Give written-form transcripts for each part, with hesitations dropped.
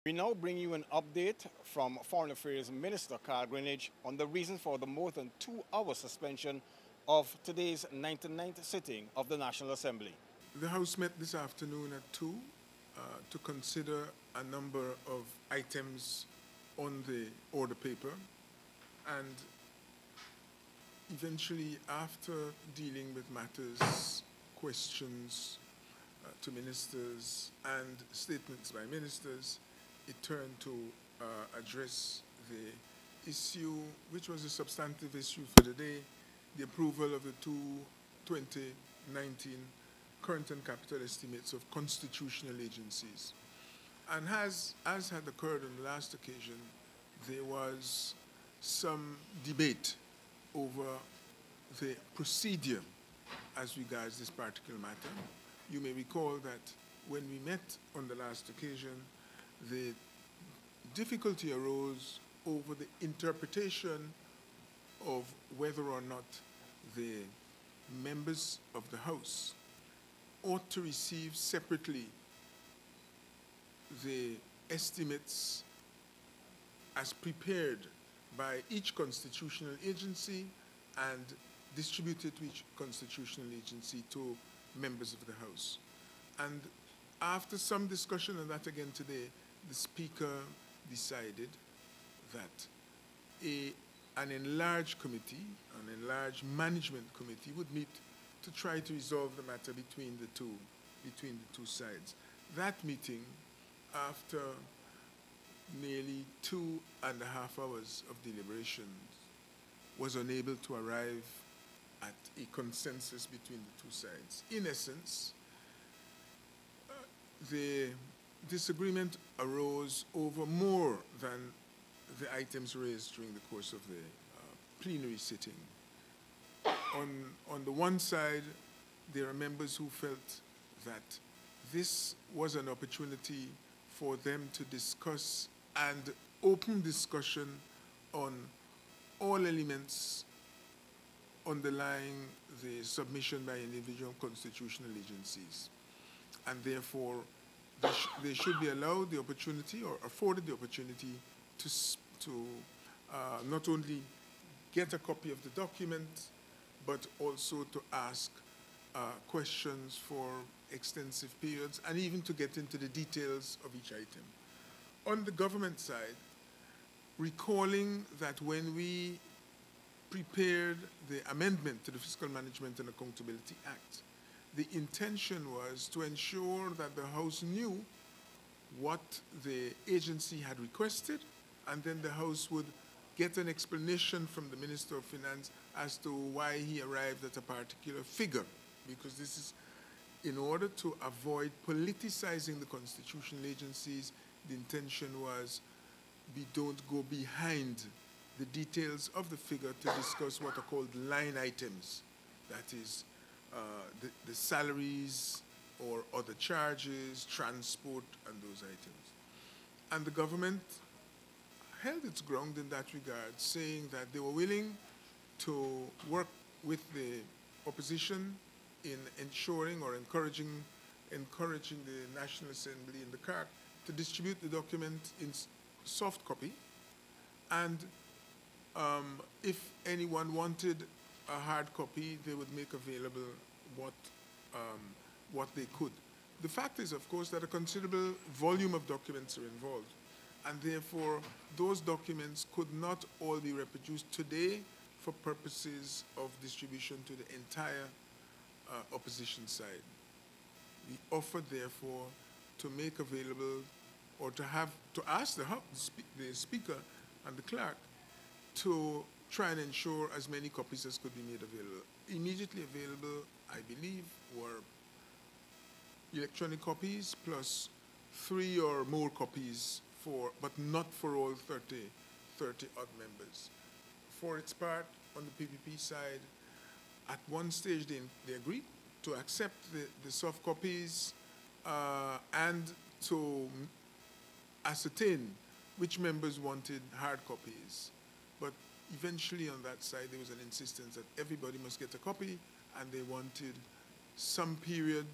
We now bring you an update from Foreign Affairs Minister Carl Greenidge on the reason for the more than 2 hour suspension of today's 99th sitting of the National Assembly. The House met this afternoon at 2 to consider a number of items on the order paper, and eventually, after dealing with matters, questions to ministers, and statements by ministers, it turned to address the issue, which was a substantive issue for the day, the approval of the two 2019 current and capital estimates of constitutional agencies. And as had occurred on the last occasion, there was some debate over the procedure as regards this particular matter. You may recall that when we met on the last occasion, the difficulty arose over the interpretation of whether or not the members of the House ought to receive separately the estimates as prepared by each constitutional agency and distributed to each constitutional agency to members of the House. And after some discussion on that again today, the Speaker decided that an enlarged committee, an enlarged management committee would meet to try to resolve the matter between the two sides. That meeting, after nearly 2.5 hours of deliberations, was unable to arrive at a consensus between the two sides. In essence, the disagreement arose over more than the items raised during the course of the plenary sitting. On the one side, there are members who felt that this was an opportunity for them to discuss and open discussion on all elements underlying the submission by individual constitutional agencies. And therefore, they should be allowed the opportunity or afforded the opportunity to not only get a copy of the document, but also to ask questions for extensive periods and even to get into the details of each item. On the government side, recalling that when we prepared the amendment to the Fiscal Management and Accountability Act, the intention was to ensure that the House knew what the agency had requested, and then the House would get an explanation from the Minister of Finance as to why he arrived at a particular figure, because this is in order to avoid politicizing the constitutional agencies. The intention was we don't go behind the details of the figure to discuss what are called line items, that is, the salaries or other charges, transport, and those items. And the government held its ground in that regard, saying that they were willing to work with the opposition in ensuring or encouraging the National Assembly and the CARC to distribute the document in soft copy, and if anyone wanted a hard copy, they would make available what they could. The fact is, of course, that a considerable volume of documents are involved, and therefore those documents could not all be reproduced today for purposes of distribution to the entire opposition side. We offered, therefore, to make available or to ask the Speaker and the Clerk to try and ensure as many copies as could be made available. Immediately available, I believe, were electronic copies plus 3 or more copies but not for all 30 odd members. For its part, on the PPP side, at one stage they agreed to accept the soft copies and to ascertain which members wanted hard copies. But eventually on that side, there was an insistence that everybody must get a copy, and they wanted some period,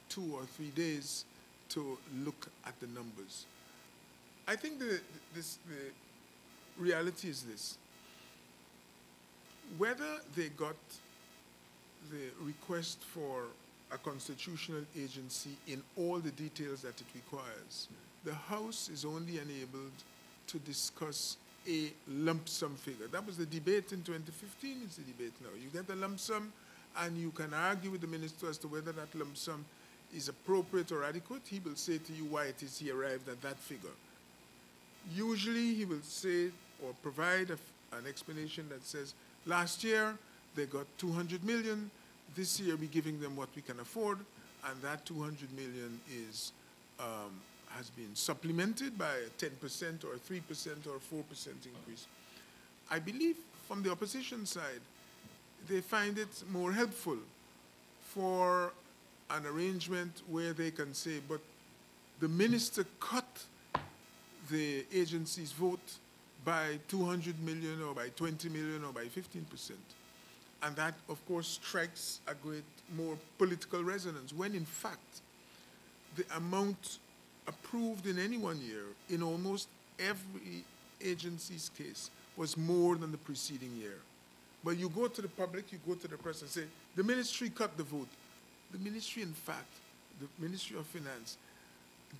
2 or 3 days, to look at the numbers. I think the reality is this. Whether they got the request for a constitutional agency in all the details that it requires, the House is only enabled to discuss a lump sum figure. That was the debate in 2015, it's the debate now. You get a lump sum and you can argue with the minister as to whether that lump sum is appropriate or adequate. He will say to you why it is he arrived at that figure. Usually he will say or provide an explanation that says, last year they got 200 million, this year we're giving them what we can afford, and that 200 million is, has been supplemented by a 10% or a 3% or a 4% increase. I believe from the opposition side, they find it more helpful for an arrangement where they can say, but the minister cut the agency's vote by 200 million or by 20 million or by 15%. And that, of course, strikes a great more political resonance, when in fact, the amount approved in any one year in almost every agency's case was more than the preceding year. But you go to the public, you go to the press and say, the ministry cut the vote. The ministry, in fact, the Ministry of Finance,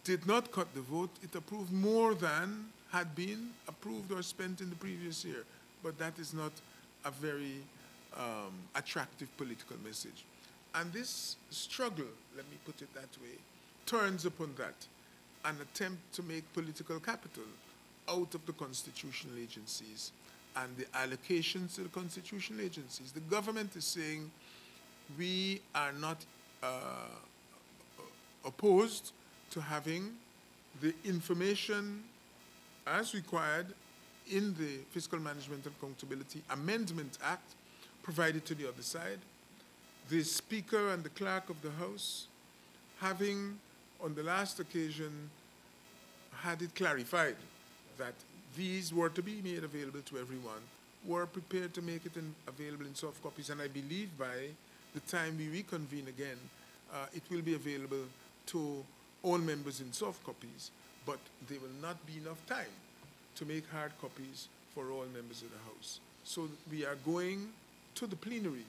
did not cut the vote. It approved more than had been approved or spent in the previous year. But that is not a very attractive political message. And this struggle, let me put it that way, turns upon that, an attempt to make political capital out of the constitutional agencies and the allocations to the constitutional agencies. The government is saying we are not opposed to having the information as required in the Fiscal Management and Accountability Amendment Act provided to the other side. The Speaker and the Clerk of the House, having on the last occasion had it clarified that these were to be made available to everyone, were prepared to make it available in soft copies, and I believe by the time we reconvene again, it will be available to all members in soft copies, but there will not be enough time to make hard copies for all members of the House. So we are going to the plenary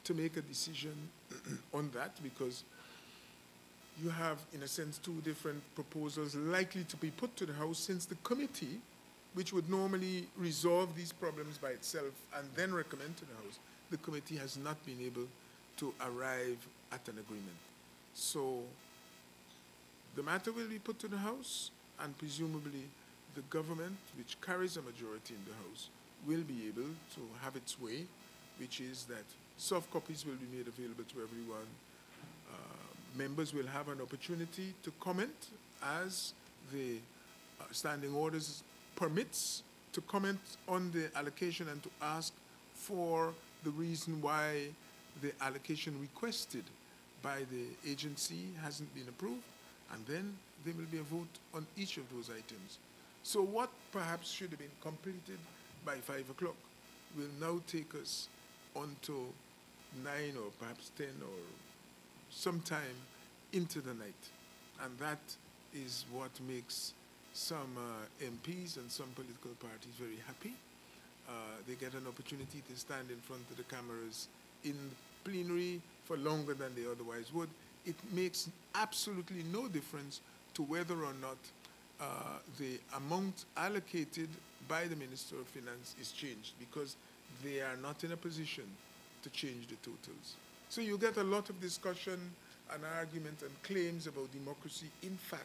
to make a decision on that, because you have, in a sense, two different proposals likely to be put to the House, since the committee, which would normally resolve these problems by itself and then recommend to the House, the committee has not been able to arrive at an agreement. So the matter will be put to the House, and presumably the government, which carries a majority in the House, will be able to have its way, which is that soft copies will be made available to everyone. Members will have an opportunity to comment as the standing orders permits, to comment on the allocation and to ask for the reason why the allocation requested by the agency hasn't been approved, and then there will be a vote on each of those items. So what perhaps should have been completed by 5 o'clock will now take us on to 9 or perhaps 10 or sometime into the night. And that is what makes some MPs and some political parties very happy. They get an opportunity to stand in front of the cameras in plenary for longer than they otherwise would. It makes absolutely no difference to whether or not the amount allocated by the Minister of Finance is changed, because they are not in a position to change the totals. So you get a lot of discussion and argument and claims about democracy. In fact,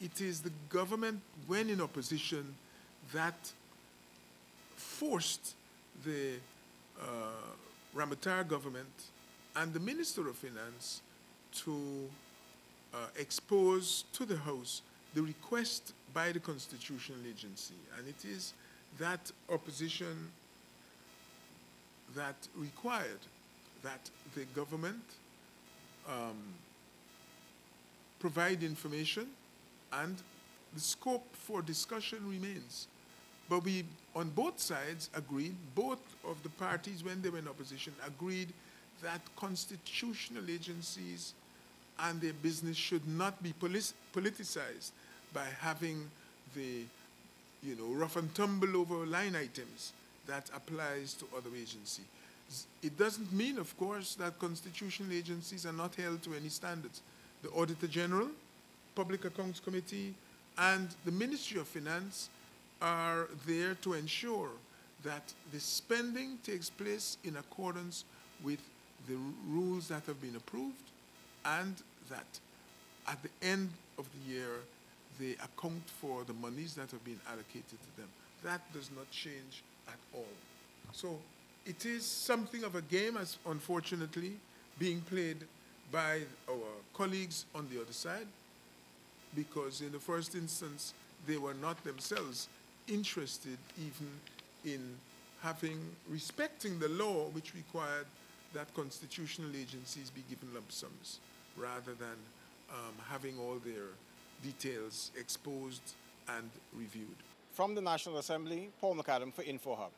it is the government, when in opposition, that forced the Ramatar government and the Minister of Finance to expose to the House the request by the Constitutional Agency. And it is that opposition that required that the government provide information, and the scope for discussion remains. But we, on both sides, agreed, both of the parties, when they were in opposition, agreed that constitutional agencies and their business should not be politicized by having the, rough and tumble over line items that applies to other agencies. It doesn't mean, of course, that constitutional agencies are not held to any standards. The Auditor General, Public Accounts Committee, and the Ministry of Finance are there to ensure that the spending takes place in accordance with the rules that have been approved, and that at the end of the year, they account for the monies that have been allocated to them. That does not change at all. So it is something of a game, as unfortunately being played by our colleagues on the other side, because in the first instance, they were not themselves interested even in respecting the law, which required that constitutional agencies be given lump sums, rather than having all their details exposed and reviewed. From the National Assembly, Paul McAdam for InfoHub.